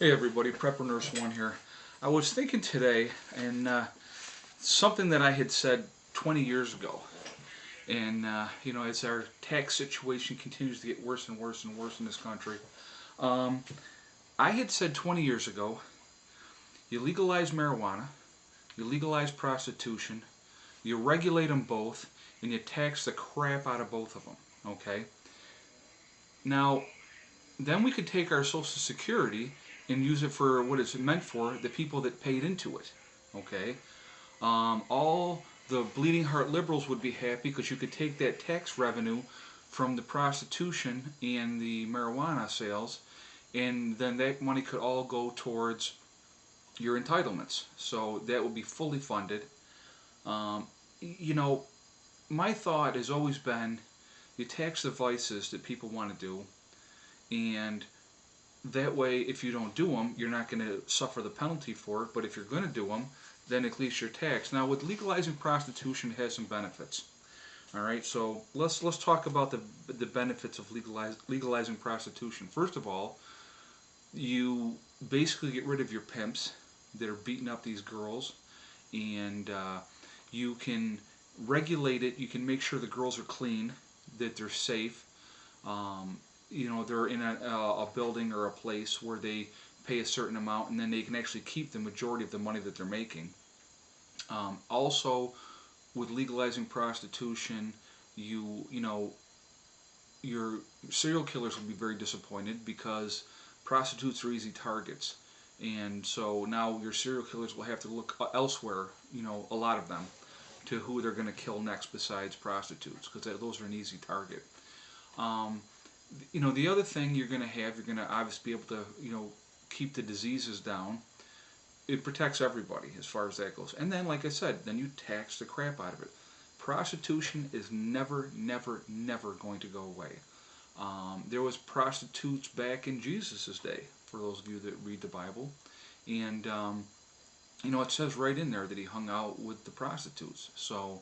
Hey everybody, Prepper Nurse 1 here. I was thinking today, and something that I had said 20 years ago, and as our tax situation continues to get worse and worse and worse in this country, I had said 20 years ago, you legalize marijuana, you legalize prostitution, you regulate them both, and you tax the crap out of both of them, okay? Now, then we could take our Social Security and use it for what it's meant for, the people that paid into it. Okay? All the bleeding heart liberals would be happy because you could take that tax revenue from the prostitution and the marijuana sales, and then that money could all go towards your entitlements. So that would be fully funded. You know, my thought has always been you tax the vices that people want to do, and that way, if you don't do them, you're not going to suffer the penalty for it. But if you're going to do them, then at least you're taxed. Now, with legalizing prostitution, it has some benefits. All right, so let's talk about the benefits of legalizing prostitution. First of all, you basically get rid of your pimps that are beating up these girls, and you can regulate it. You can make sure the girls are clean, that they're safe. They're in a building or a place where they pay a certain amount, and then they can actually keep the majority of the money that they're making. Also, with legalizing prostitution, your serial killers will be very disappointed because prostitutes are easy targets, and so now your serial killers will have to look elsewhere. A lot of them, to who they're going to kill next besides prostitutes, because those are an easy target. The other thing you're going to obviously be able to, keep the diseases down. It protects everybody as far as that goes. And then, like I said, then you tax the crap out of it. Prostitution is never, never, never going to go away. There was prostitutes back in Jesus' day, for those of you that read the Bible. And, it says right in there that he hung out with the prostitutes. So,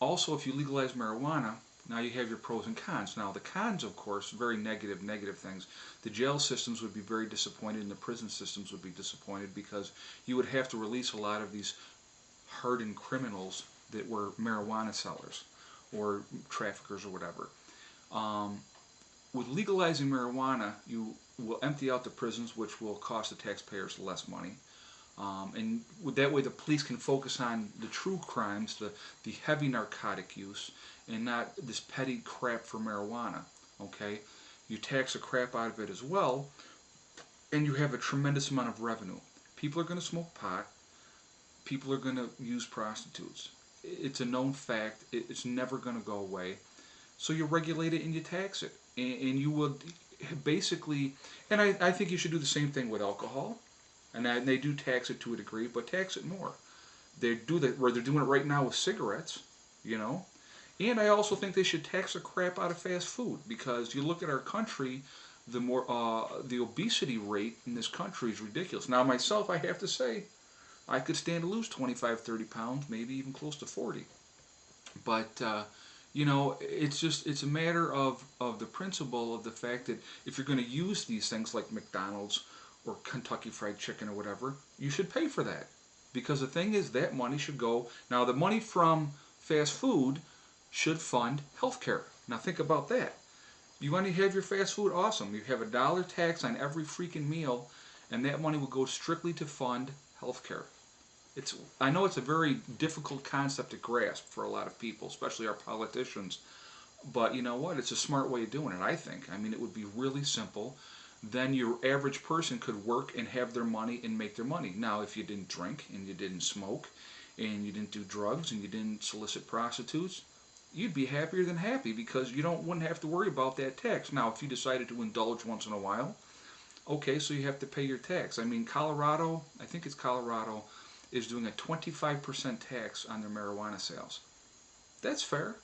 also if you legalize marijuana, now you have your pros and cons. Now the cons, of course, very negative things. The jail systems would be very disappointed, and the prison systems would be disappointed because you would have to release a lot of these hardened criminals that were marijuana sellers or traffickers or whatever. With legalizing marijuana, you will empty out the prisons, which will cost the taxpayers less money. And that way the police can focus on the true crimes, the heavy narcotic use, and not this petty crap for marijuana. Okay? You tax the crap out of it as well, and you have a tremendous amount of revenue. People are going to smoke pot. People are going to use prostitutes. It's a known fact. It's never going to go away. So you regulate it and you tax it. And you would basically, and I think you should do the same thing with alcohol. And they do tax it to a degree, but tax it more. They do that, where they're doing it right now with cigarettes, And I also think they should tax the crap out of fast food, because you look at our country, the obesity rate in this country is ridiculous. Now myself, I have to say, I could stand to lose 25, 30 pounds, maybe even close to 40. But it's a matter of the principle of the fact that if you're going to use these things like McDonald's or Kentucky Fried Chicken or whatever, you should pay for that. Because the thing is, that money should go, now the money from fast food should fund healthcare. Now think about that. You want to have your fast food? Awesome. You have $1 tax on every freaking meal, and that money will go strictly to fund healthcare. I know it's a very difficult concept to grasp for a lot of people, especially our politicians. But you know what? It's a smart way of doing it, I think. I mean, it would be really simple. Then your average person could work and have their money and make their money. Now, if you didn't drink and you didn't smoke and you didn't do drugs and you didn't solicit prostitutes, you'd be happier than happy, because you wouldn't have to worry about that tax. Now, if you decided to indulge once in a while, okay, so you have to pay your tax. I mean, Colorado, I think it's Colorado, is doing a 25% tax on their marijuana sales. That's fair.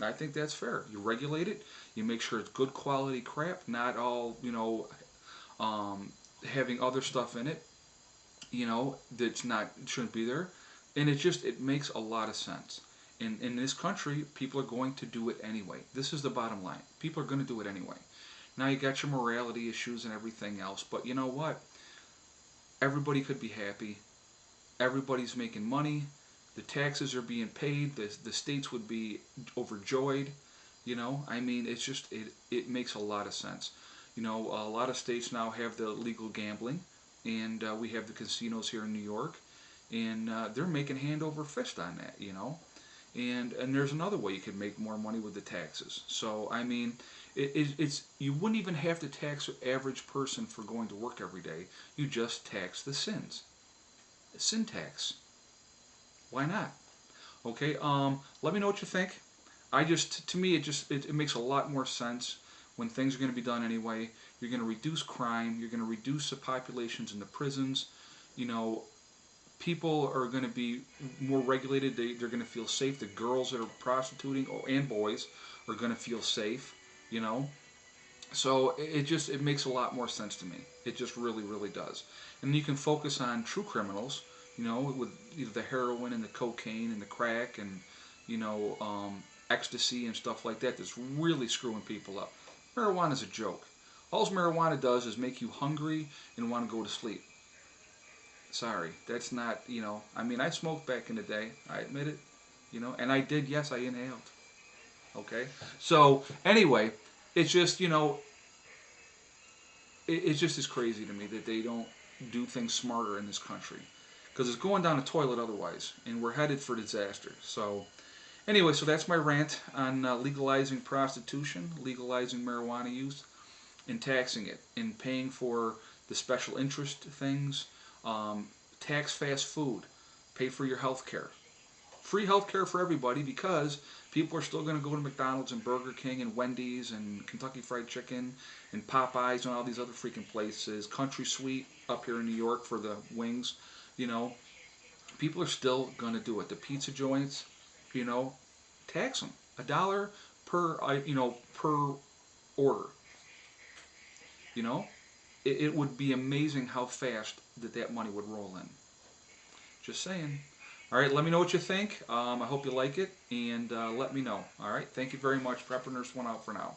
I think that's fair. You regulate it. You make sure it's good quality crap, not all, having other stuff in it, that's shouldn't be there. And it makes a lot of sense. In this country, people are going to do it anyway. This is the bottom line. People are going to do it anyway. Now you got your morality issues and everything else. But you know what? Everybody could be happy. Everybody's making money. The taxes are being paid. The states would be overjoyed. You know, I mean, it's just, it makes a lot of sense. You know, a lot of states now have the legal gambling, and we have the casinos here in New York, and they're making hand over fist on that, you know. And there's another way you could make more money with the taxes. So, I mean, it's you wouldn't even have to tax an average person for going to work every day. You just tax the sins. Sin tax. Why not? Okay, let me know what you think. To me, it makes a lot more sense when things are going to be done anyway. You're going to reduce crime. You're going to reduce the populations in the prisons. You know, people are going to be more regulated. They're going to feel safe. The girls that are prostituting, and boys, are going to feel safe. You know, so it makes a lot more sense to me. It just really, really does. And you can focus on true criminals. You know, with either the heroin and the cocaine and the crack and, you know, ecstasy and stuff like that that's really screwing people up. Marijuana's a joke. All marijuana does is make you hungry and want to go to sleep. Sorry, that's not, you know, I mean, I smoked back in the day. I admit it, you know, and I did, yes, I inhaled. Okay? So, anyway, it's just, you know, it's just as crazy to me that they don't do things smarter in this country. Because it's going down the toilet otherwise, and we're headed for disaster. So, anyway, so that's my rant on legalizing prostitution, legalizing marijuana use, and taxing it, and paying for the special interest things, tax fast food, pay for your health care. Free health care for everybody, because people are still going to go to McDonald's and Burger King and Wendy's and Kentucky Fried Chicken and Popeyes and all these other freaking places. Country Sweet up here in New York for the wings. You know, people are still going to do it. The pizza joints, you know, tax them. $1 per, you know, per order. You know, it would be amazing how fast that money would roll in. Just saying. All right, let me know what you think. I hope you like it, and let me know. All right, thank you very much. Prepper Nurse 1 out for now.